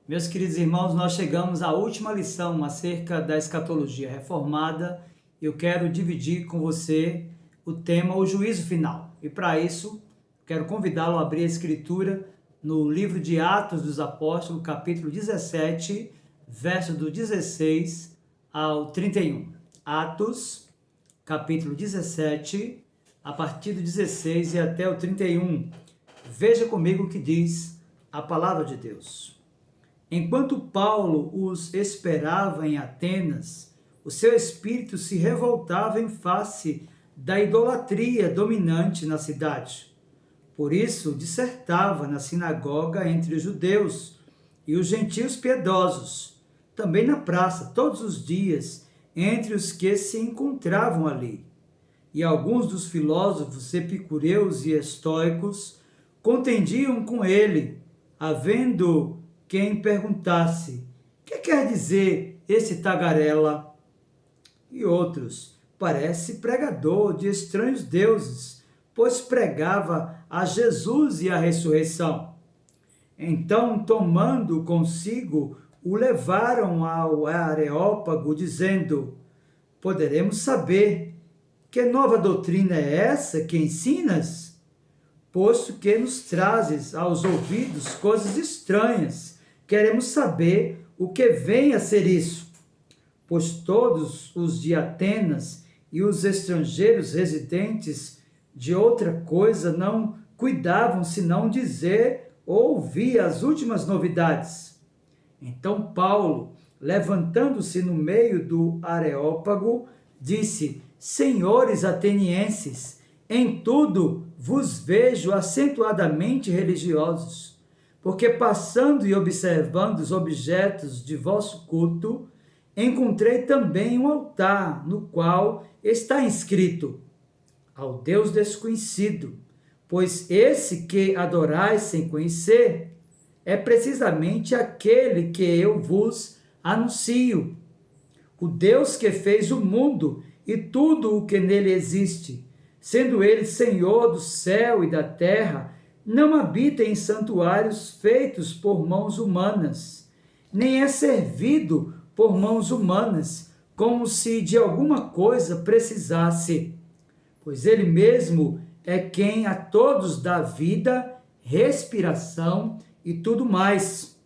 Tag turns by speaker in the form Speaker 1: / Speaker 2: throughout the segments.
Speaker 1: Meus queridos irmãos, nós chegamos à última lição acerca da escatologia reformada. Eu quero dividir com você o tema O Juízo Final. E para isso, quero convidá-lo a abrir a escritura no livro de Atos dos Apóstolos, capítulo 17, verso do 16 ao 31. Atos, capítulo 17, a partir do 16 e até o 31. Veja comigo o que diz a palavra de Deus. Enquanto Paulo os esperava em Atenas, o seu espírito se revoltava em face da idolatria dominante na cidade. Por isso, dissertava na sinagoga entre os judeus e os gentios piedosos, também na praça, todos os dias, entre os que se encontravam ali. E alguns dos filósofos epicureus e estoicos contendiam com ele, havendo quem perguntasse: que quer dizer esse tagarela? E outros: parece pregador de estranhos deuses, pois pregava a Jesus e a ressurreição. Então, tomando consigo, o levaram ao Areópago, dizendo: poderemos saber que nova doutrina é essa que ensinas? Posto que nos trazes aos ouvidos coisas estranhas, queremos saber o que vem a ser isso. Pois todos os de Atenas e os estrangeiros residentes de outra coisa não cuidavam senão dizer ou ouvir as últimas novidades. Então Paulo, levantando-se no meio do Areópago, disse: senhores atenienses, em tudo vos vejo acentuadamente religiosos, porque passando e observando os objetos de vosso culto, encontrei também um altar no qual está inscrito: ao Deus desconhecido, pois esse que adorais sem conhecer é precisamente aquele que eu vos anuncio, o Deus que fez o mundo e tudo o que nele existe, sendo ele Senhor do céu e da terra, não habita em santuários feitos por mãos humanas, nem é servido por mãos humanas, como se de alguma coisa precisasse, pois ele mesmo é quem a todos dá vida, respiração e tudo mais.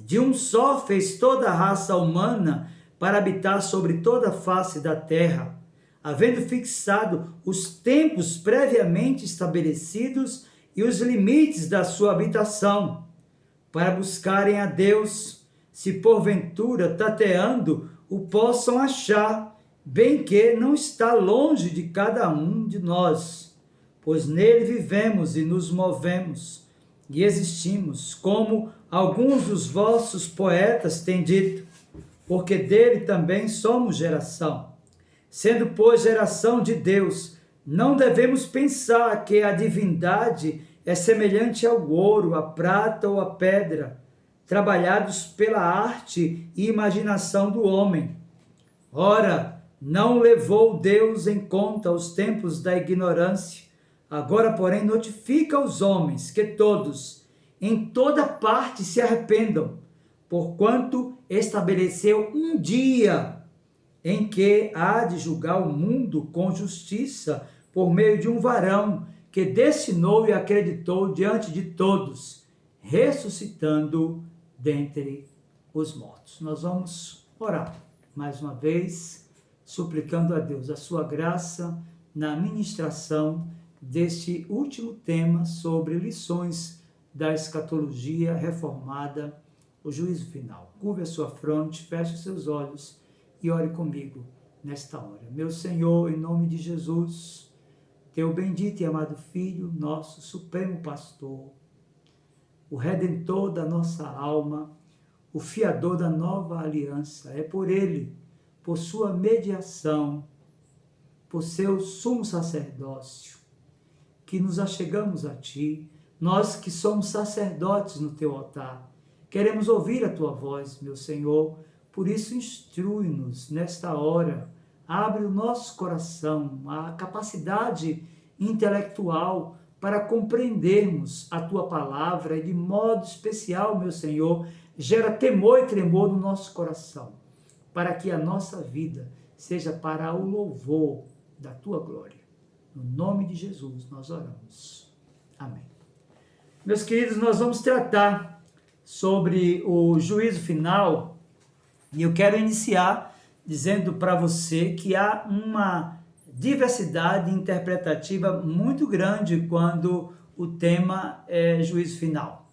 Speaker 1: De um só fez toda a raça humana para habitar sobre toda a face da terra, havendo fixado os tempos previamente estabelecidos e os limites da sua habitação, para buscarem a Deus, se porventura tateando o possam achar, bem que não está longe de cada um de nós, pois nele vivemos e nos movemos e existimos, como alguns dos vossos poetas têm dito, porque dele também somos geração. Sendo, pois, geração de Deus, não devemos pensar que a divindade é semelhante ao ouro, à prata ou à pedra, trabalhados pela arte e imaginação do homem. Ora, não levou Deus em conta os tempos da ignorância, agora, porém, notifica aos homens que todos, em toda parte, se arrependam, porquanto estabeleceu um dia em que há de julgar o mundo com justiça por meio de um varão que destinou e acreditou diante de todos, ressuscitando dentre os mortos. Nós vamos orar mais uma vez, suplicando a Deus a sua graça na ministração deste último tema sobre lições da escatologia reformada, o juízo final. Curve a sua fronte, feche os seus olhos e ore comigo nesta hora. Meu Senhor, em nome de Jesus, teu bendito e amado Filho, nosso supremo pastor, o redentor da nossa alma, o fiador da nova aliança, é por ele, por sua mediação, por seu sumo sacerdócio, que nos achegamos a ti, nós que somos sacerdotes no teu altar. Queremos ouvir a tua voz, meu Senhor, por isso instrui-nos nesta hora, abre o nosso coração, a capacidade intelectual para compreendermos a tua palavra e de modo especial, meu Senhor, gera temor e tremor no nosso coração, para que a nossa vida seja para o louvor da tua glória. No nome de Jesus nós oramos. Amém. Meus queridos, nós vamos tratar sobre o juízo final e eu quero iniciar dizendo para você que há uma diversidade interpretativa muito grande quando o tema é juízo final.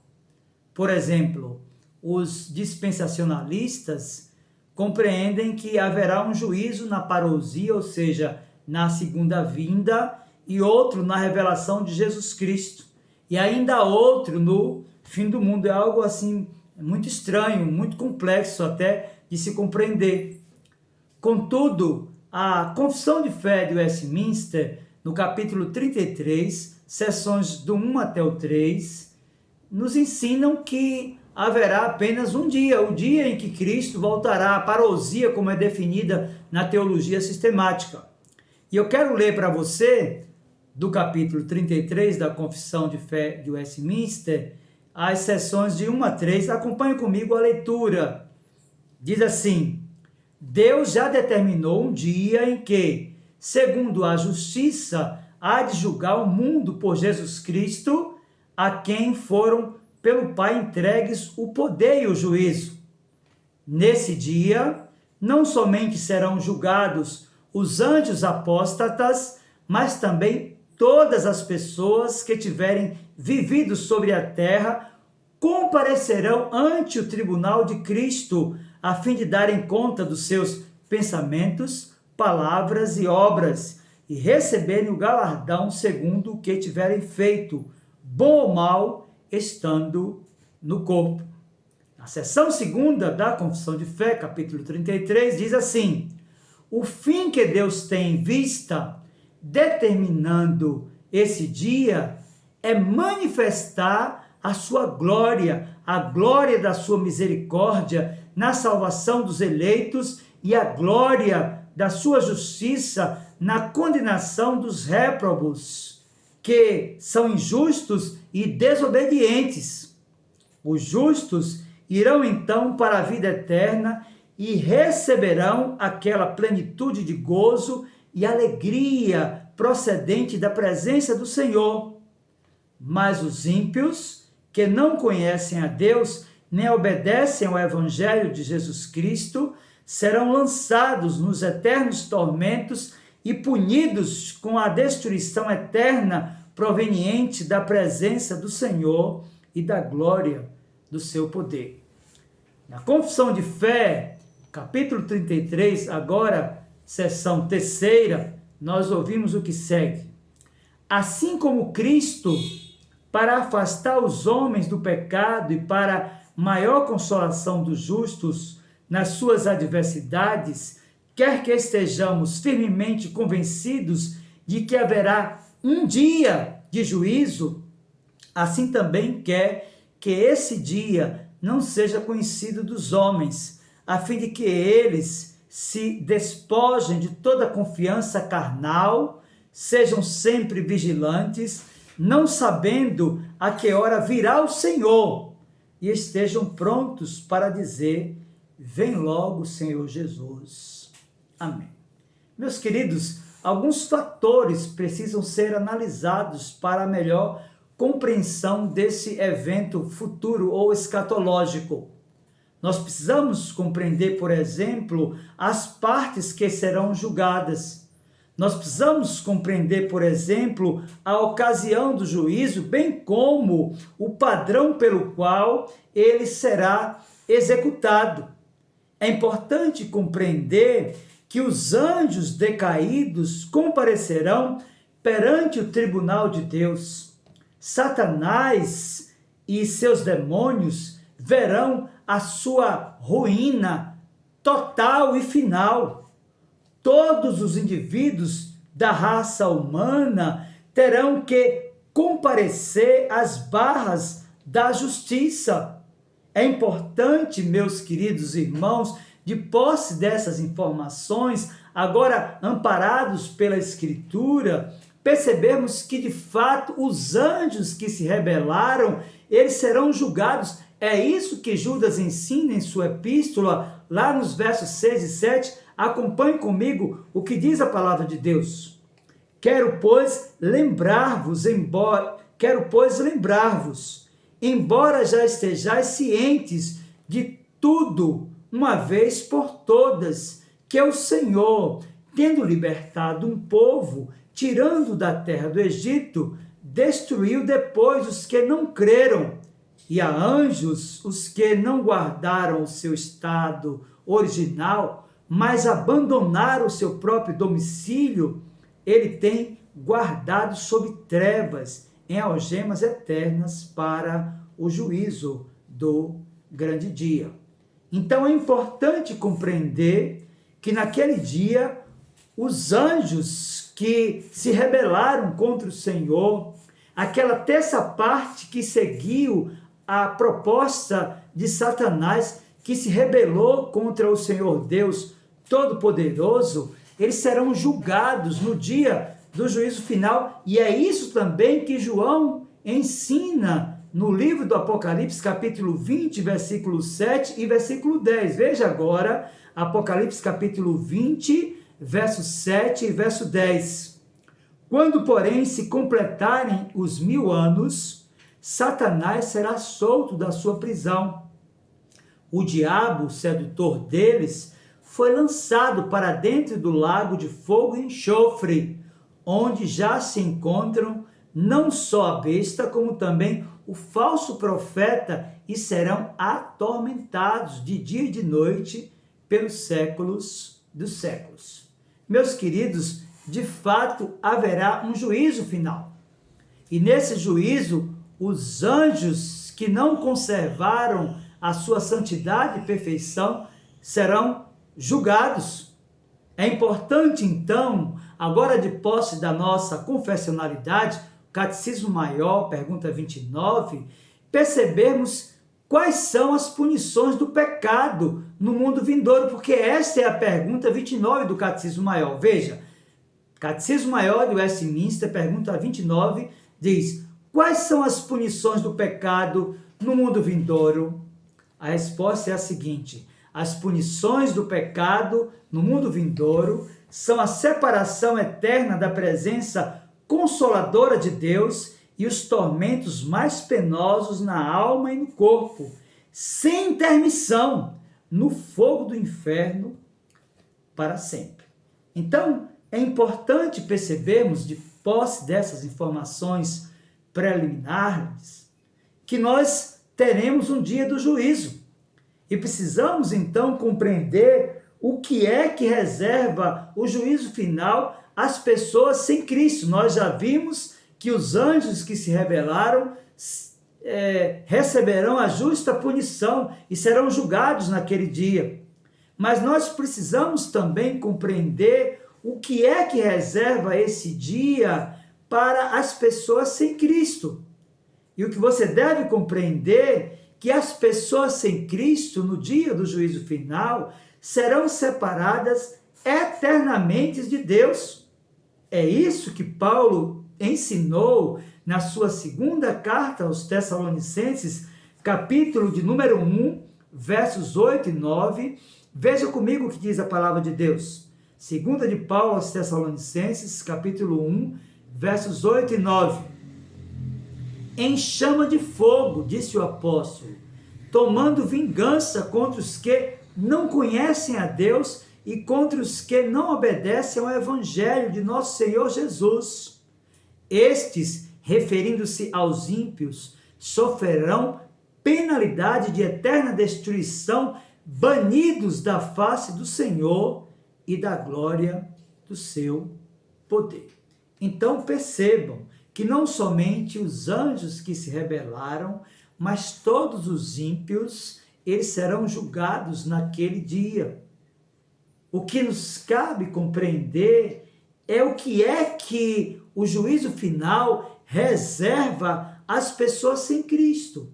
Speaker 1: Por exemplo, os dispensacionalistas compreendem que haverá um juízo na parousia, ou seja, na segunda vinda, e outro na revelação de Jesus Cristo, e ainda outro no fim do mundo. É algo assim muito estranho, muito complexo até de se compreender. Contudo, a Confissão de Fé de Westminster, no capítulo 33, seções do 1 até o 3, nos ensinam que haverá apenas um dia, o dia em que Cristo voltará, a parousia, como é definida na teologia sistemática. E eu quero ler para você, do capítulo 33 da Confissão de Fé de Westminster, as seções de 1 a 3, acompanhe comigo a leitura. Diz assim: Deus já determinou um dia em que, segundo a justiça, há de julgar o mundo por Jesus Cristo, a quem foram pelo Pai entregues o poder e o juízo. Nesse dia, não somente serão julgados os anjos apóstatas, mas também todas as pessoas que tiverem vivido sobre a terra comparecerão ante o tribunal de Cristo, a fim de darem conta dos seus pensamentos, palavras e obras, e receberem o galardão segundo o que tiverem feito, bom ou mal, estando no corpo. Na seção segunda da Confissão de Fé, capítulo 33, diz assim: o fim que Deus tem em vista, determinando esse dia, é manifestar a sua glória, a glória da sua misericórdia na salvação dos eleitos e a glória da sua justiça na condenação dos réprobos, que são injustos e desobedientes. Os justos irão então para a vida eterna e receberão aquela plenitude de gozo e alegria procedente da presença do Senhor. Mas os ímpios, que não conhecem a Deus, nem obedecem ao Evangelho de Jesus Cristo, serão lançados nos eternos tormentos e punidos com a destruição eterna proveniente da presença do Senhor e da glória do seu poder. Na Confissão de Fé, capítulo 33, agora, seção terceira, nós ouvimos o que segue. Assim como Cristo, para afastar os homens do pecado e para maior consolação dos justos nas suas adversidades, quer que estejamos firmemente convencidos de que haverá um dia de juízo, assim também quer que esse dia não seja conhecido dos homens, a fim de que eles se despojem de toda confiança carnal, sejam sempre vigilantes, não sabendo a que hora virá o Senhor, e estejam prontos para dizer: vem logo, Senhor Jesus. Amém. Meus queridos, alguns fatores precisam ser analisados para a melhor compreensão desse evento futuro ou escatológico. Nós precisamos compreender, por exemplo, as partes que serão julgadas. Nós precisamos compreender, por exemplo, a ocasião do juízo, bem como o padrão pelo qual ele será executado. É importante compreender que os anjos decaídos comparecerão perante o tribunal de Deus. Satanás e seus demônios verão a sua ruína total e final. Todos os indivíduos da raça humana terão que comparecer às barras da justiça. É importante, meus queridos irmãos, de posse dessas informações, agora amparados pela Escritura, percebemos que de fato os anjos que se rebelaram, eles serão julgados. É isso que Judas ensina em sua epístola, lá nos versos 6 e 7. Acompanhe comigo o que diz a palavra de Deus. Quero, pois, lembrar-vos, embora já estejais cientes de tudo, uma vez por todas, que o Senhor, tendo libertado um povo, tirando da terra do Egito, destruiu depois os que não creram, e a anjos os que não guardaram o seu estado original, mas abandonaram o seu próprio domicílio, ele tem guardado sob trevas, em algemas eternas para o juízo do grande dia. Então é importante compreender que naquele dia os anjos que se rebelaram contra o Senhor, aquela terça parte que seguiu a proposta de Satanás, que se rebelou contra o Senhor Deus Todo-Poderoso, eles serão julgados no dia do juízo final, e é isso também que João ensina no livro do Apocalipse, capítulo 20, versículo 7 e versículo 10. Veja agora, Apocalipse capítulo 20, verso 7 e verso 10. Quando, porém, se completarem os 1000 anos, Satanás será solto da sua prisão. O diabo, sedutor deles, foi lançado para dentro do lago de fogo e enxofre, onde já se encontram não só a besta, como também o falso profeta, e serão atormentados de dia e de noite pelos séculos dos séculos. Meus queridos, de fato haverá um juízo final. E nesse juízo, os anjos que não conservaram a sua santidade e perfeição serão julgados. É importante, então, agora de posse da nossa confessionalidade, Catecismo Maior, pergunta 29, percebermos quais são as punições do pecado no mundo vindouro, porque esta é a pergunta 29 do Catecismo Maior. Veja, Catecismo Maior de Westminster, pergunta 29, diz: quais são as punições do pecado no mundo vindouro? A resposta é a seguinte: as punições do pecado no mundo vindouro são a separação eterna da presença consoladora de Deus e os tormentos mais penosos na alma e no corpo, sem intermissão, no fogo do inferno para sempre. Então, é importante percebermos, de posse dessas informações preliminares, que nós teremos um dia do juízo. E precisamos, então, compreender o que é que reserva o juízo final às pessoas sem Cristo. Nós já vimos que os anjos que se rebelaram receberão a justa punição e serão julgados naquele dia. Mas nós precisamos também compreender o que é que reserva esse dia para as pessoas sem Cristo. E o que você deve compreender que as pessoas sem Cristo, no dia do juízo final, serão separadas eternamente de Deus. É isso que Paulo ensinou na sua segunda carta aos Tessalonicenses, capítulo de número 1, versos 8 e 9. Veja comigo o que diz a palavra de Deus. Segunda de Paulo aos Tessalonicenses, capítulo 1, versos 8 e 9. Em chama de fogo, disse o apóstolo, tomando vingança contra os que não conhecem a Deus e contra os que não obedecem ao evangelho de nosso Senhor Jesus. Estes, referindo-se aos ímpios, sofrerão penalidade de eterna destruição, banidos da face do Senhor e da glória do seu poder. Então percebam que não somente os anjos que se rebelaram, mas todos os ímpios, eles serão julgados naquele dia. O que nos cabe compreender é o que é que o juízo final reserva às pessoas sem Cristo.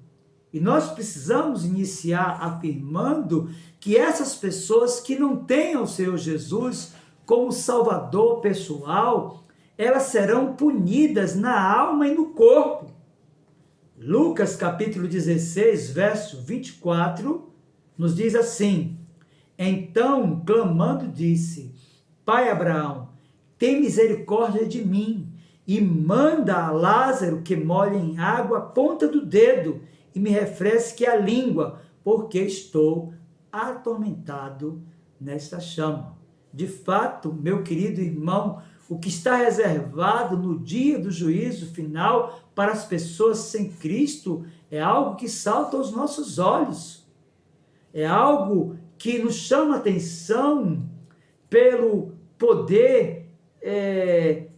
Speaker 1: E nós precisamos iniciar afirmando que essas pessoas que não têm o Senhor Jesus como Salvador pessoal, elas serão punidas na alma e no corpo. Lucas capítulo 16, verso 24, nos diz assim: então, clamando, disse: Pai Abraão, tem misericórdia de mim e manda a Lázaro que molhe em água a ponta do dedo e me refresque a língua, porque estou atormentado nesta chama. De fato, meu querido irmão, o que está reservado no dia do juízo final para as pessoas sem Cristo é algo que salta aos nossos olhos. É algo que nos chama a atenção pelo poder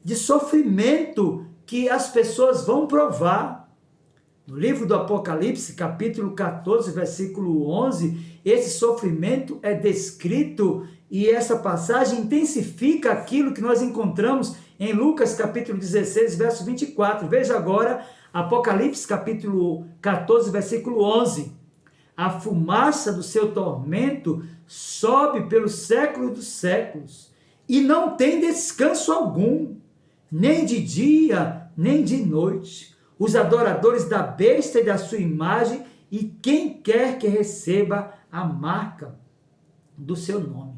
Speaker 1: de sofrimento que as pessoas vão provar. No livro do Apocalipse, capítulo 14, versículo 11, esse sofrimento é descrito e essa passagem intensifica aquilo que nós encontramos em Lucas, capítulo 16, verso 24. Veja agora, Apocalipse, capítulo 14, versículo 11. A fumaça do seu tormento sobe pelos séculos dos séculos e não tem descanso algum, nem de dia, nem de noite. Os adoradores da besta e da sua imagem e quem quer que receba a marca do seu nome.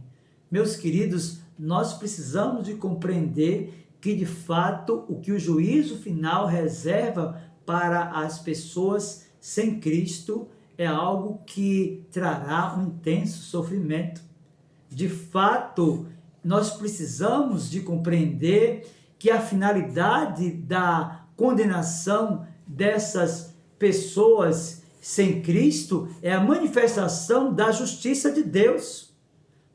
Speaker 1: Meus queridos, nós precisamos de compreender que, de fato, o que o juízo final reserva para as pessoas sem Cristo é algo que trará um intenso sofrimento. De fato, nós precisamos de compreender que a finalidade da condenação dessas pessoas sem Cristo é a manifestação da justiça de Deus.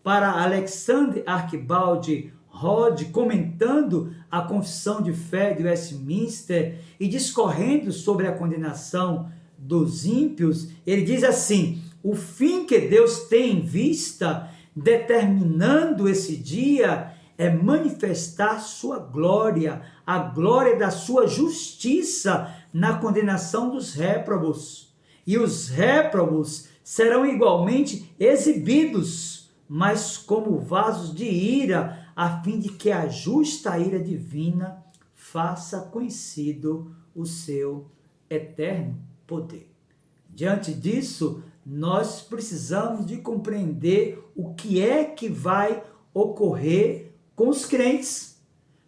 Speaker 1: Para Alexander Archibald Rodd, comentando a Confissão de Fé de Westminster e discorrendo sobre a condenação dos ímpios, ele diz assim: o fim que Deus tem em vista, determinando esse dia, é manifestar sua glória, a glória da sua justiça na condenação dos réprobos. E os réprobos serão igualmente exibidos, mas como vasos de ira, a fim de que a justa ira divina faça conhecido o seu eterno poder. Diante disso, nós precisamos de compreender o que é que vai ocorrer com os crentes.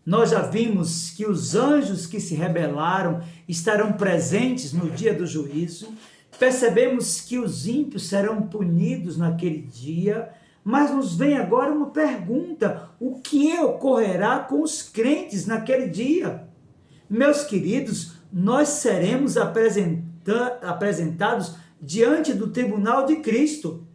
Speaker 1: Nós já vimos que os anjos que se rebelaram estarão presentes no dia do juízo. Percebemos que os ímpios serão punidos naquele dia, mas nos vem agora uma pergunta: o que ocorrerá com os crentes naquele dia? Meus queridos, nós seremos apresentados diante do tribunal de Cristo.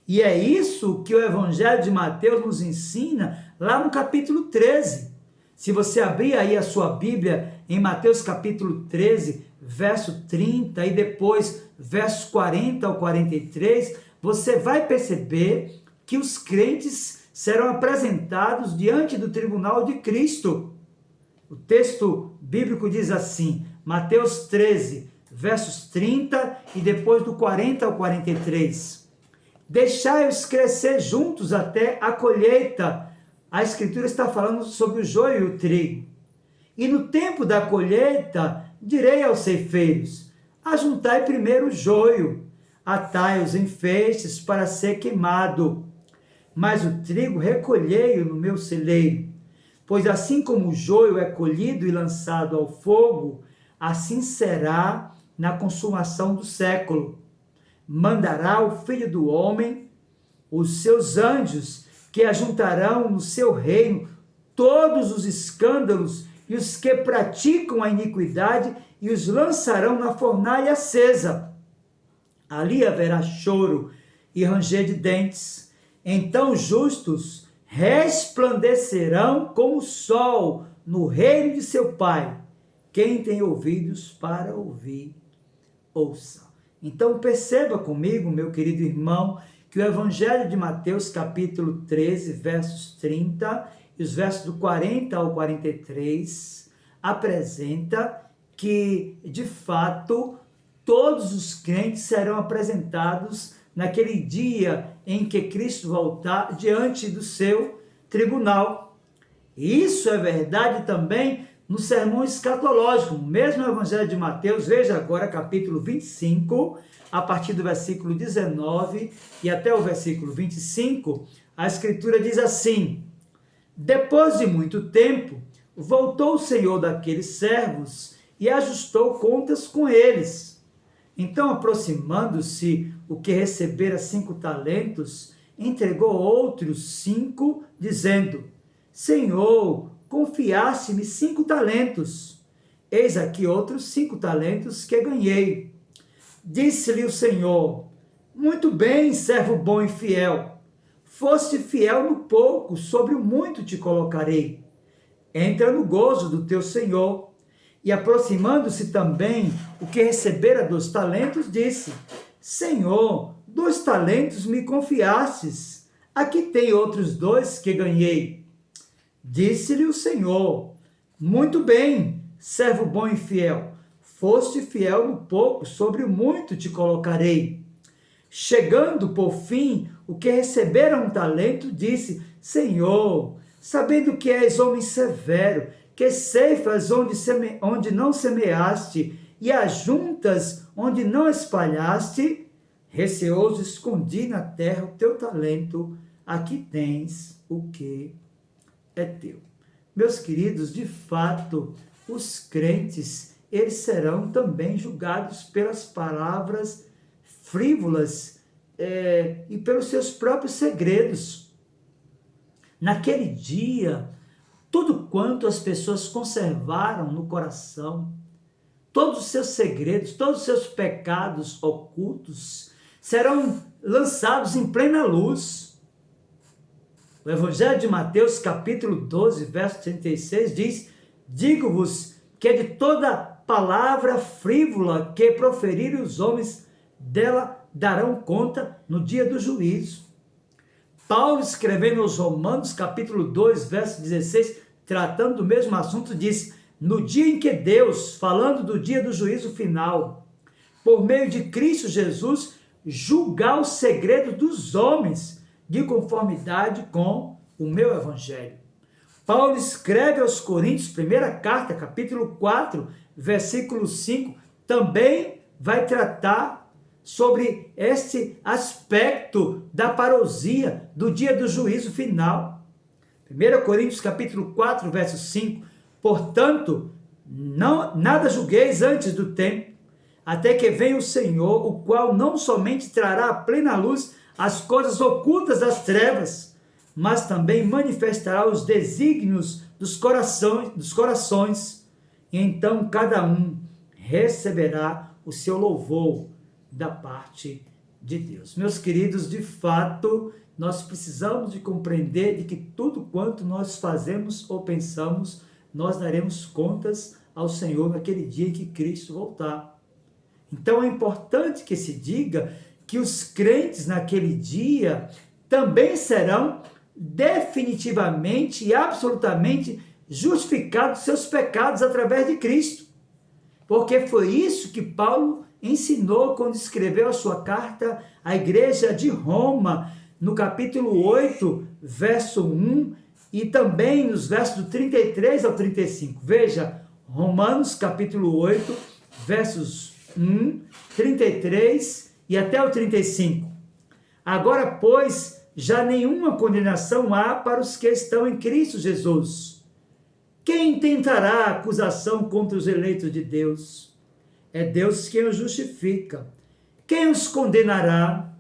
Speaker 1: E é isso que o Evangelho de Mateus nos ensina lá no capítulo 13. Se você abrir aí a sua Bíblia em Mateus capítulo 13, verso 30 e depois versos 40 ao 43, você vai perceber que os crentes serão apresentados diante do tribunal de Cristo. O texto bíblico diz assim, Mateus 13, versos 30 e depois do 40 ao 43. Deixai-os crescer juntos até a colheita. A Escritura está falando sobre o joio e o trigo. E no tempo da colheita, direi aos ceifeiros: ajuntai primeiro o joio, atai-os em feixes para ser queimado. Mas o trigo recolhei-o no meu celeiro. Pois assim como o joio é colhido e lançado ao fogo, assim será na consumação do século. Mandará o Filho do Homem, os seus anjos, que ajuntarão no seu reino todos os escândalos e os que praticam a iniquidade e os lançarão na fornalha acesa. Ali haverá choro e ranger de dentes. Então os justos resplandecerão como o sol no reino de seu Pai. Quem tem ouvidos para ouvir, ouça. Então perceba comigo, meu querido irmão, que o Evangelho de Mateus, capítulo 13, versos 30 e os versos do 40 ao 43, apresenta que, de fato, todos os crentes serão apresentados naquele dia em que Cristo voltar diante do seu tribunal. Isso é verdade também no sermão escatológico, mesmo no Evangelho de Mateus. Veja agora capítulo 25, a partir do versículo 19 e até o versículo 25, a Escritura diz assim: depois de muito tempo, voltou o Senhor daqueles servos e ajustou contas com eles. Então, aproximando-se o que recebera 5 talentos, entregou outros 5, dizendo: Senhor, confiaste-me 5 talentos. Eis aqui outros 5 talentos que ganhei. Disse-lhe o Senhor: muito bem, servo bom e fiel. Foste fiel no pouco, sobre o muito te colocarei. Entra no gozo do teu Senhor. E aproximando-se também o que recebera 2 talentos, disse: Senhor, 2 talentos me confiastes. Aqui tem outros 2 que ganhei. Disse-lhe o Senhor: muito bem, servo bom e fiel. Foste fiel no pouco, sobre o muito te colocarei. Chegando, por fim, o que recebera 1 talento, disse: Senhor, sabendo que és homem severo, que ceifas onde não semeaste, e ajuntas onde não espalhaste, receoso escondi na terra o teu talento, aqui tens o que é teu. Meus queridos, de fato, os crentes, eles serão também julgados pelas palavras frívolas e pelos seus próprios segredos. Naquele dia, tudo quanto as pessoas conservaram no coração, todos os seus segredos, todos os seus pecados ocultos, serão lançados em plena luz. O Evangelho de Mateus, capítulo 12, verso 36, diz: digo-vos que de toda palavra frívola que proferirem os homens, dela darão conta no dia do juízo. Paulo, escrevendo aos Romanos, capítulo 2, verso 16, tratando do mesmo assunto, diz: no dia em que Deus, falando do dia do juízo final, por meio de Cristo Jesus, julgar o segredo dos homens, de conformidade com o meu evangelho. Paulo escreve aos Coríntios, primeira carta, capítulo 4, versículo 5, também vai tratar sobre este aspecto da parousia do dia do juízo final. 1 Coríntios capítulo 4, verso 5, portanto, nada julgueis antes do tempo, até que venha o Senhor, o qual não somente trará à plena luz as coisas ocultas das trevas, mas também manifestará os desígnios dos corações, e então cada um receberá o seu louvor da parte de Deus. Meus queridos, de fato, nós precisamos de compreender de que tudo quanto nós fazemos ou pensamos, nós daremos contas ao Senhor naquele dia em que Cristo voltar. Então é importante que se diga que os crentes naquele dia também serão definitivamente e absolutamente justificados seus pecados através de Cristo. Porque foi isso que Paulo ensinou quando escreveu a sua carta à igreja de Roma, no capítulo 8, verso 1, e também nos versos do 33 ao 35. Veja, Romanos capítulo 8, versos 1, 33 e até o 35. Agora, pois, já nenhuma condenação há para os que estão em Cristo Jesus. Quem tentará acusação contra os eleitos de Deus? É Deus quem os justifica. Quem os condenará?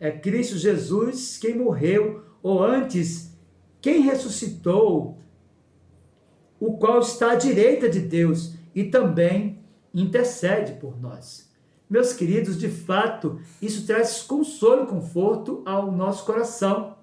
Speaker 1: É Cristo Jesus quem morreu, ou antes, quem ressuscitou, o qual está à direita de Deus e também intercede por nós. Meus queridos, de fato, isso traz consolo e conforto ao nosso coração.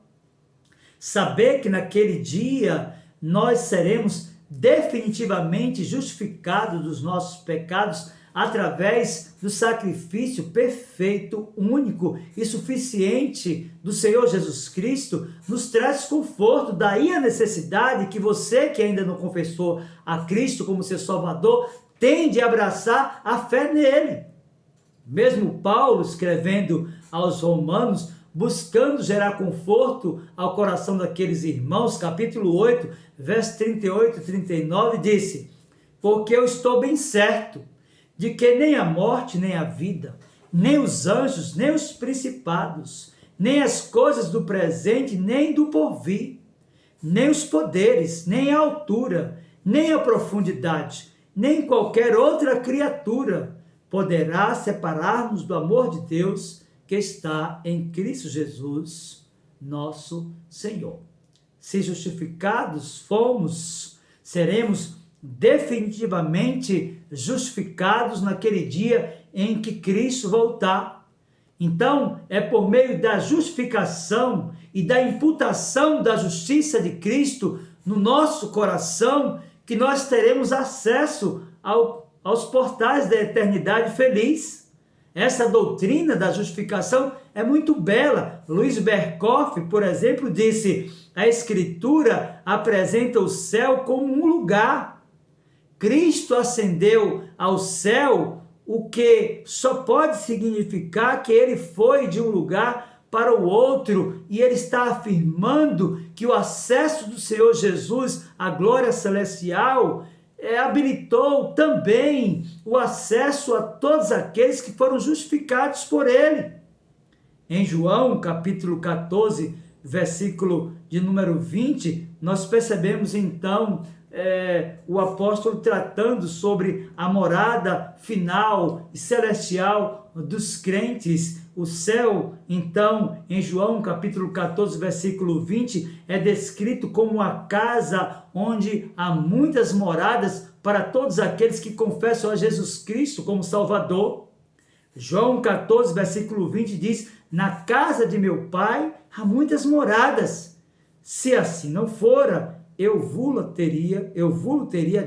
Speaker 1: Saber que naquele dia nós seremos definitivamente justificados dos nossos pecados através do sacrifício perfeito, único e suficiente do Senhor Jesus Cristo, nos traz conforto. Daí a necessidade que você que ainda não confessou a Cristo como seu Salvador tem de abraçar a fé nele. Mesmo Paulo, escrevendo aos Romanos, buscando gerar conforto ao coração daqueles irmãos, capítulo 8, verso 38 e 39, disse: porque eu estou bem certo de que nem a morte, nem a vida, nem os anjos, nem os principados, nem as coisas do presente, nem do porvir, nem os poderes, nem a altura, nem a profundidade, nem qualquer outra criatura poderá separar-nos do amor de Deus que está em Cristo Jesus, nosso Senhor. Se justificados fomos, seremos definitivamente justificados naquele dia em que Cristo voltar. Então, é por meio da justificação e da imputação da justiça de Cristo no nosso coração que nós teremos acesso aos portais da eternidade feliz. Essa doutrina da justificação é muito bela. Luiz Berkoff, por exemplo, disse: a Escritura apresenta o céu como um lugar. Cristo ascendeu ao céu, o que só pode significar que ele foi de um lugar para o outro, e ele está afirmando que o acesso do Senhor Jesus à glória celestial habilitou também o acesso a todos aqueles que foram justificados por ele. Em João, capítulo 14, versículo de número 20, nós percebemos então o apóstolo tratando sobre a morada final e celestial dos crentes. O céu, então, em João capítulo 14, versículo 20, é descrito como uma casa onde há muitas moradas para todos aqueles que confessam a Jesus Cristo como Salvador. João 14, versículo 20 diz: na casa de meu Pai há muitas moradas. Se assim não fora, eu vou-lo teria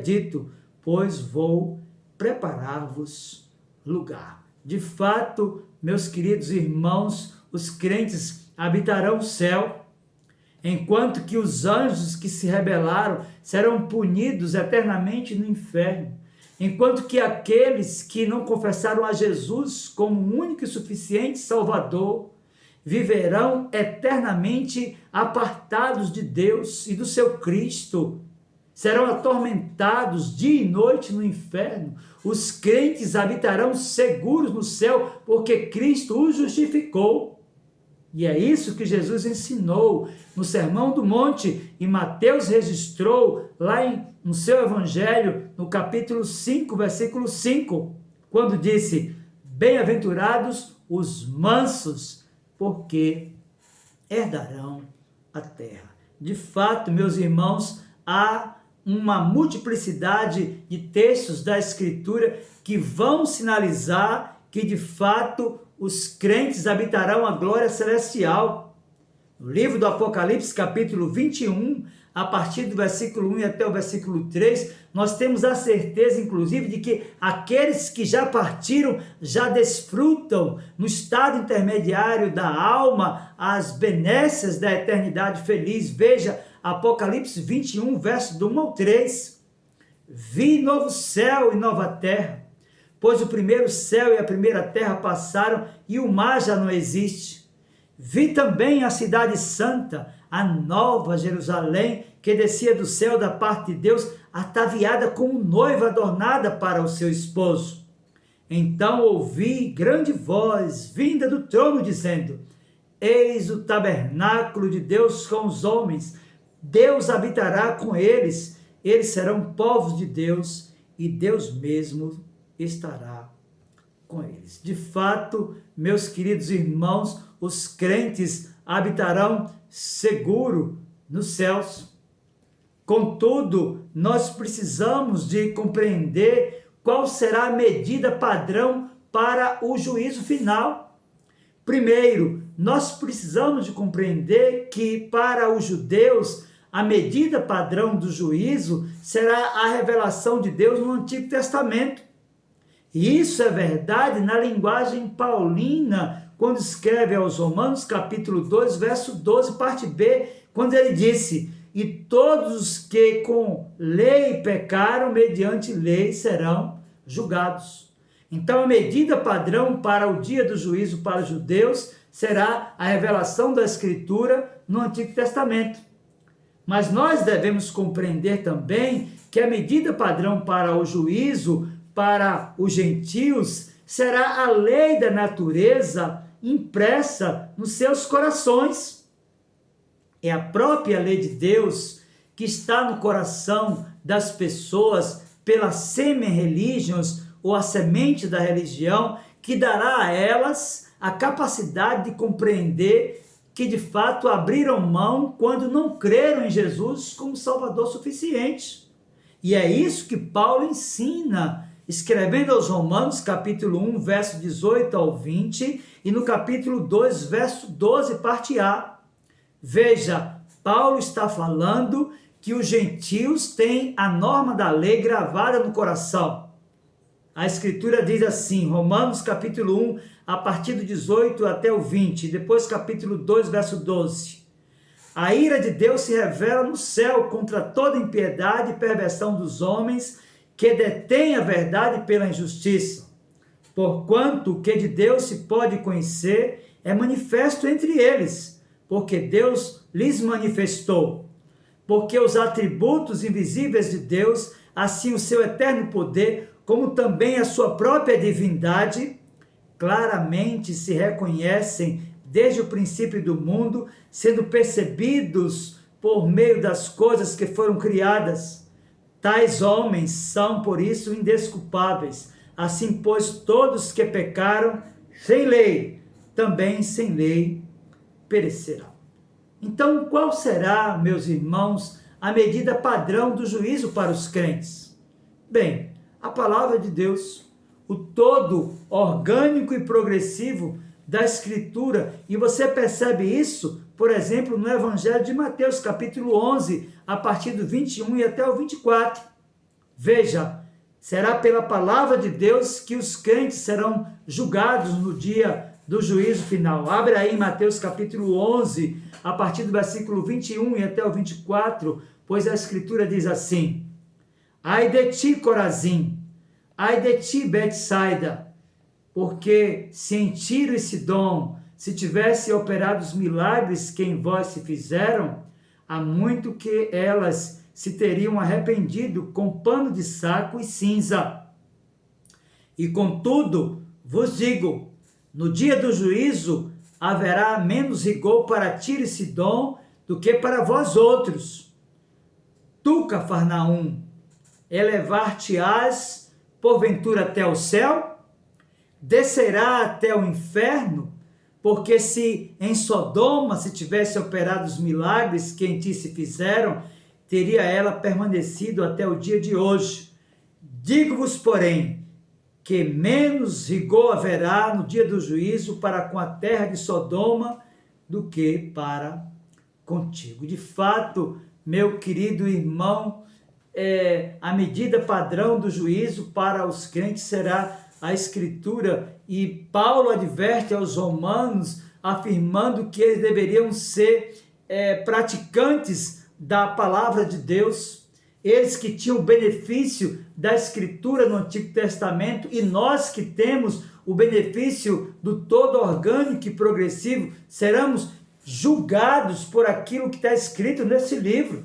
Speaker 1: dito, pois vou preparar-vos lugar. De fato, meus queridos irmãos, os crentes habitarão o céu, enquanto que os anjos que se rebelaram serão punidos eternamente no inferno, enquanto que aqueles que não confessaram a Jesus como único e suficiente Salvador viverão eternamente apartados de Deus e do seu Cristo, serão atormentados dia e noite no inferno. Os crentes habitarão seguros no céu, porque Cristo os justificou. E é isso que Jesus ensinou no Sermão do Monte, e Mateus registrou lá no seu Evangelho, no capítulo 5, versículo 5, quando disse: bem-aventurados os mansos, porque herdarão a terra. De fato, meus irmãos, há uma multiplicidade de textos da Escritura que vão sinalizar que, de fato, os crentes habitarão a glória celestial. No livro do Apocalipse, capítulo 21, a partir do versículo 1 até o versículo 3, nós temos a certeza, inclusive, de que aqueles que já partiram já desfrutam, no estado intermediário da alma, as benécias da eternidade feliz. Veja, Apocalipse 21, verso do 1 ao 3. Vi novo céu e nova terra, pois o primeiro céu e a primeira terra passaram e o mar já não existe. Vi também a cidade santa, a nova Jerusalém, que descia do céu da parte de Deus, ataviada como noiva adornada para o seu esposo. Então ouvi grande voz vinda do trono dizendo: eis o tabernáculo de Deus com os homens, Deus habitará com eles, eles serão povos de Deus, e Deus mesmo estará com eles. De fato, meus queridos irmãos, os crentes habitarão seguro nos céus. Contudo, nós precisamos de compreender qual será a medida padrão para o juízo final. Primeiro, nós precisamos de compreender que para os judeus a medida padrão do juízo será a revelação de Deus no Antigo Testamento. E isso é verdade na linguagem paulina, quando escreve aos Romanos, capítulo 2, verso 12, parte B, quando ele disse: e todos os que com lei pecaram, mediante lei serão julgados. Então, a medida padrão para o dia do juízo para os judeus será a revelação da Escritura no Antigo Testamento. Mas nós devemos compreender também que a medida padrão para o juízo para os gentios será a lei da natureza impressa nos seus corações. É a própria lei de Deus que está no coração das pessoas pela semi-religions, ou a semente da religião, que dará a elas a capacidade de compreender que de fato abriram mão quando não creram em Jesus como Salvador suficiente. E é isso que Paulo ensina, escrevendo aos Romanos, capítulo 1, verso 18 ao 20, e no capítulo 2, verso 12, parte A. Veja, Paulo está falando que os gentios têm a norma da lei gravada no coração. A Escritura diz assim, Romanos capítulo 1, a partir do 18 até o 20, depois capítulo 2, verso 12. A ira de Deus se revela no céu contra toda impiedade e perversão dos homens que detêm a verdade pela injustiça. Porquanto o que de Deus se pode conhecer é manifesto entre eles, porque Deus lhes manifestou. Porque os atributos invisíveis de Deus, assim o seu eterno poder, como também a sua própria divindade, claramente se reconhecem desde o princípio do mundo, sendo percebidos por meio das coisas que foram criadas. Tais homens são, por isso, indesculpáveis. Assim, pois, todos que pecaram sem lei, também sem lei perecerão. Então, qual será, meus irmãos, a medida padrão do juízo para os crentes? Bem, a palavra de Deus, o todo orgânico e progressivo da Escritura, e você percebe isso, por exemplo, no Evangelho de Mateus, capítulo 11, a partir do 21 e até o 24. Veja, será pela palavra de Deus que os crentes serão julgados no dia do juízo final. Abre aí Mateus capítulo 11, a partir do versículo 21 e até o 24, pois a Escritura diz assim: Ai de ti, Corazim, ai de ti, Betsaida, porque se em Tiro e Sidom se tivesse operado os milagres que em vós se fizeram, há muito que elas se teriam arrependido com pano de saco e cinza. E contudo, vos digo, no dia do juízo haverá menos rigor para Tiro e Sidom do que para vós outros. Tu, Cafarnaum, elevar-te-ás porventura até o céu? Descerá até o inferno? Porque se em Sodoma se tivesse operado os milagres que em ti se fizeram, teria ela permanecido até o dia de hoje. Digo-vos, porém, que menos rigor haverá no dia do juízo para com a terra de Sodoma do que para contigo. De fato, meu querido irmão, a medida padrão do juízo para os crentes será a Escritura, e Paulo adverte aos romanos, afirmando que eles deveriam ser praticantes da palavra de Deus, eles que tinham o benefício da Escritura no Antigo Testamento, e nós que temos o benefício do todo orgânico e progressivo, seremos julgados por aquilo que está escrito nesse livro.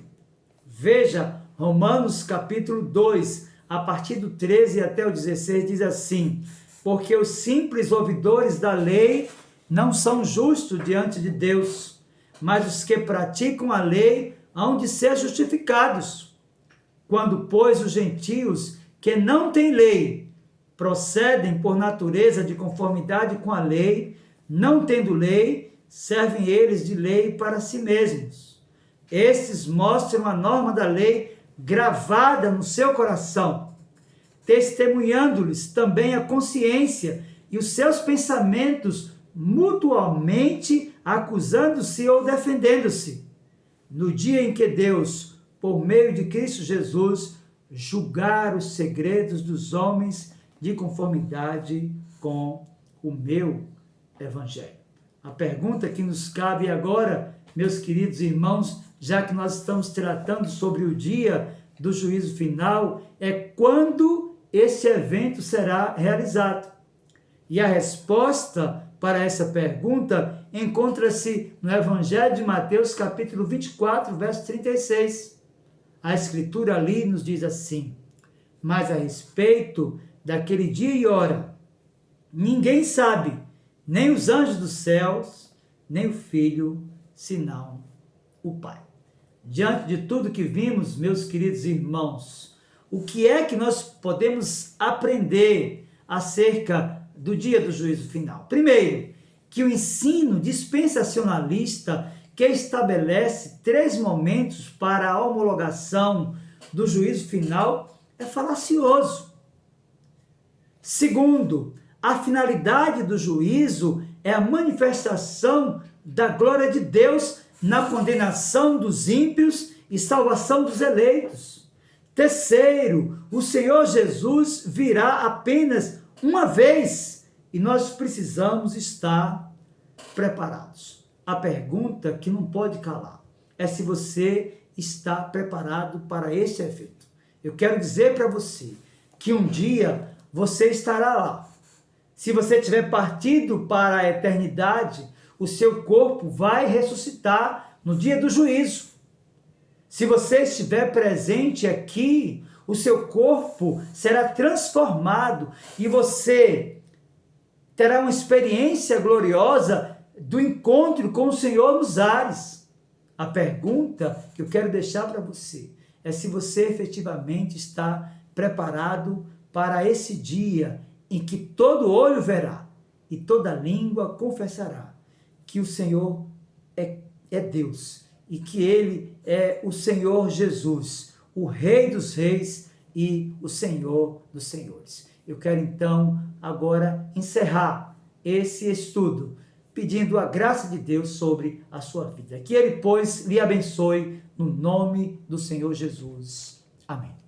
Speaker 1: Veja, Romanos capítulo 2, a partir do 13 até o 16, diz assim: porque os simples ouvidores da lei não são justos diante de Deus, mas os que praticam a lei hão de ser justificados. Quando, pois, os gentios que não têm lei procedem por natureza de conformidade com a lei, não tendo lei, servem eles de lei para si mesmos. Estes mostram a norma da lei gravada no seu coração, testemunhando-lhes também a consciência e os seus pensamentos mutuamente acusando-se ou defendendo-se. No dia em que Deus, por meio de Cristo Jesus, julgar os segredos dos homens de conformidade com o meu Evangelho. A pergunta que nos cabe agora, meus queridos irmãos, já que nós estamos tratando sobre o dia do juízo final, é quando esse evento será realizado. E a resposta para essa pergunta encontra-se no Evangelho de Mateus, capítulo 24, verso 36. A Escritura ali nos diz assim: mas a respeito daquele dia e hora, ninguém sabe, nem os anjos dos céus, nem o Filho, senão o Pai. Diante de tudo que vimos, meus queridos irmãos, o que é que nós podemos aprender acerca do dia do juízo final? Primeiro, que o ensino dispensacionalista que estabelece 3 momentos para a homologação do juízo final é falacioso. Segundo, a finalidade do juízo é a manifestação da glória de Deus na condenação dos ímpios e salvação dos eleitos. Terceiro, o Senhor Jesus virá apenas uma vez e nós precisamos estar preparados. A pergunta que não pode calar é se você está preparado para este evento. Eu quero dizer para você que um dia você estará lá. Se você tiver partido para a eternidade, o seu corpo vai ressuscitar no dia do juízo. Se você estiver presente aqui, o seu corpo será transformado e você terá uma experiência gloriosa do encontro com o Senhor nos ares. A pergunta que eu quero deixar para você é se você efetivamente está preparado para esse dia em que todo olho verá e toda língua confessará que o Senhor é Deus e que Ele é o Senhor Jesus, o Rei dos Reis e o Senhor dos Senhores. Eu quero então agora encerrar esse estudo pedindo a graça de Deus sobre a sua vida. Que Ele, pois, lhe abençoe no nome do Senhor Jesus. Amém.